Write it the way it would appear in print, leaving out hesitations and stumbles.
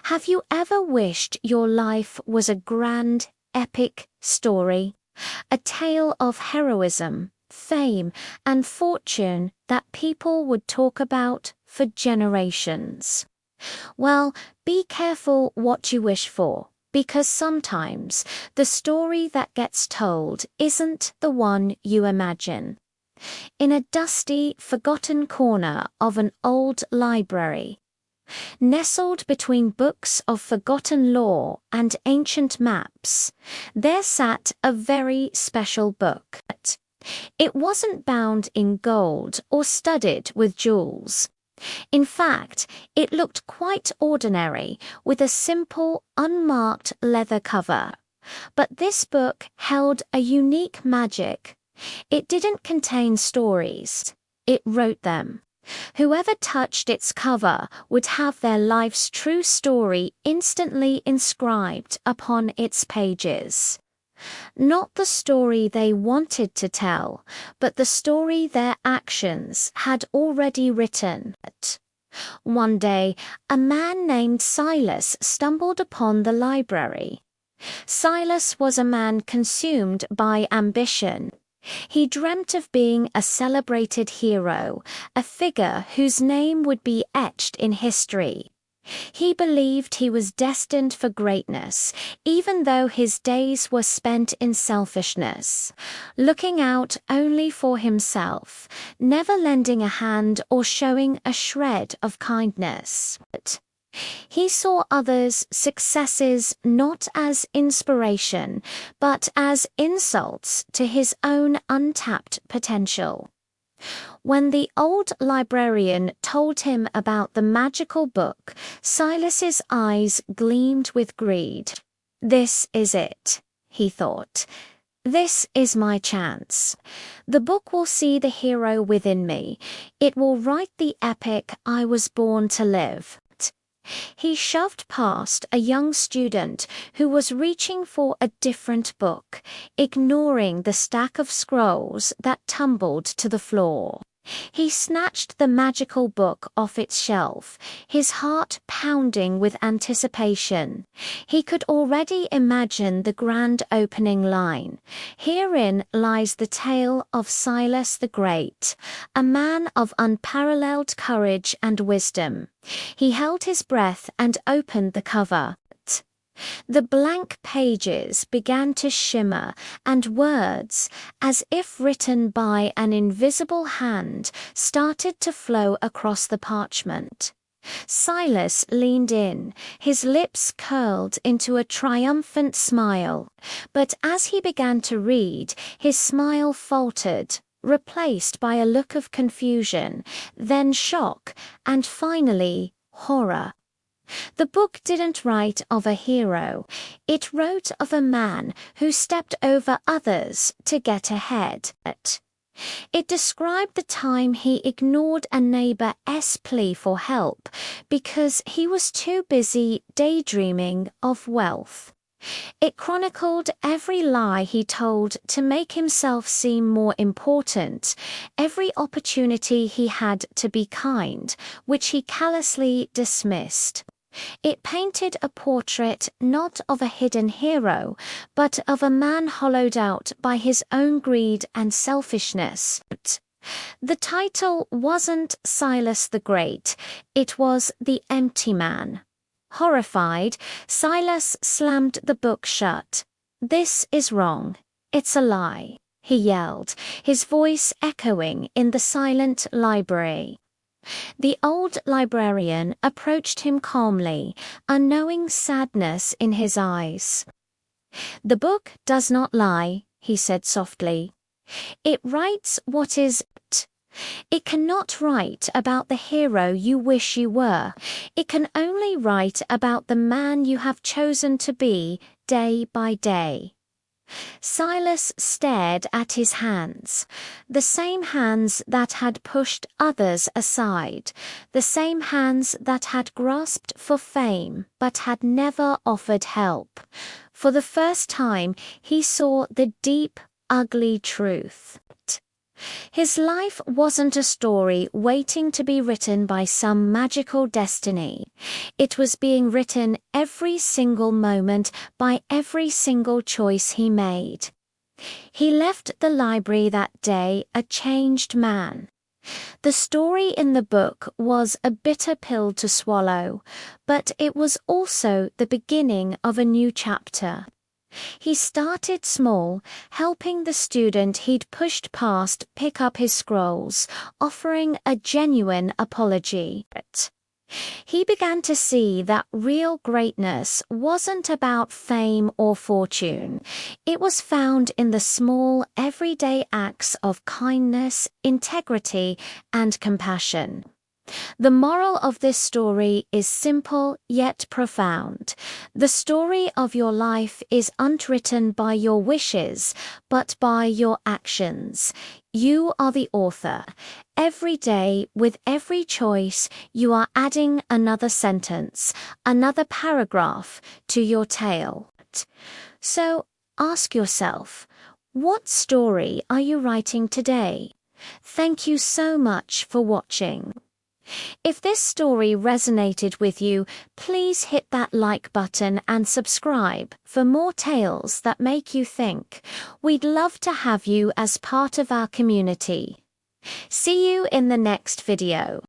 Have you ever wished your life was a grand, epic story? A tale of heroism, fame, and fortune that people would talk about for generations? Well, be careful what you wish for, because sometimes the story that gets told isn't the one you imagine. In a dusty, forgotten corner of an old library, nestled between books of forgotten lore and ancient maps, there sat a very special book. It wasn't bound in gold or studded with jewels. In fact, it looked quite ordinary, with a simple, unmarked leather cover. But this book held a unique magic. It didn't contain stories, it wrote them. Whoever touched its cover would have their life's true story instantly inscribed upon its pages. Not the story they wanted to tell, but the story their actions had already written. One day, a man named Silas stumbled upon the library. Silas was a man consumed by ambition. He dreamt of being a celebrated hero, a figure whose name would be etched in history. He believed he was destined for greatness, even though his days were spent in selfishness, looking out only for himself, never lending a hand or showing a shred of kindness. He saw others' successes not as inspiration, but as insults to his own untapped potential. When the old librarian told him about the magical book, Silas's eyes gleamed with greed. "This is it," he thought. "This is my chance. The book will see the hero within me. It will write the epic I was born to live." He shoved past a young student who was reaching for a different book, ignoring the stack of scrolls that tumbled to the floor. He snatched the magical book off its shelf, his heart pounding with anticipation. He could already imagine the grand opening line. "Herein lies the tale of Silas the Great, a man of unparalleled courage and wisdom." He held his breath and opened the cover. The blank pages began to shimmer, and words, as if written by an invisible hand, started to flow across the parchment. Silas leaned in, his lips curled into a triumphant smile. But as he began to read, his smile faltered, replaced by a look of confusion, then shock, and finally, horror. The book didn't write of a hero. It wrote of a man who stepped over others to get ahead. It described the time he ignored a neighbor's plea for help because he was too busy daydreaming of wealth. It chronicled every lie he told to make himself seem more important, every opportunity he had to be kind, which he callously dismissed. It painted a portrait not of a hidden hero, but of a man hollowed out by his own greed and selfishness. The title wasn't Silas the Great, it was The Empty Man. Horrified, Silas slammed the book shut. "This is wrong. It's a lie," he yelled, his voice echoing in the silent library. The old librarian approached him calmly, a knowing sadness in his eyes. "The book does not lie," he said softly. "It writes what is. It cannot write about the hero you wish you were. It can only write about the man you have chosen to be day by day." Silas stared at his hands, the same hands that had pushed others aside, the same hands that had grasped for fame but had never offered help. For the first time, he saw the deep, ugly truth. His life wasn't a story waiting to be written by some magical destiny. It was being written every single moment by every single choice he made. He left the library that day a changed man. The story in the book was a bitter pill to swallow, but it was also the beginning of a new chapter. He started small, helping the student he'd pushed past pick up his scrolls, offering a genuine apology. He began to see that real greatness wasn't about fame or fortune. It was found in the small, everyday acts of kindness, integrity, and compassion. The moral of this story is simple yet profound. The story of your life is unwritten by your wishes, but by your actions. You are the author. Every day, with every choice, you are adding another sentence, another paragraph to your tale. So, ask yourself, what story are you writing today? Thank you so much for watching. If this story resonated with you, please hit that like button and subscribe for more tales that make you think. We'd love to have you as part of our community. See you in the next video.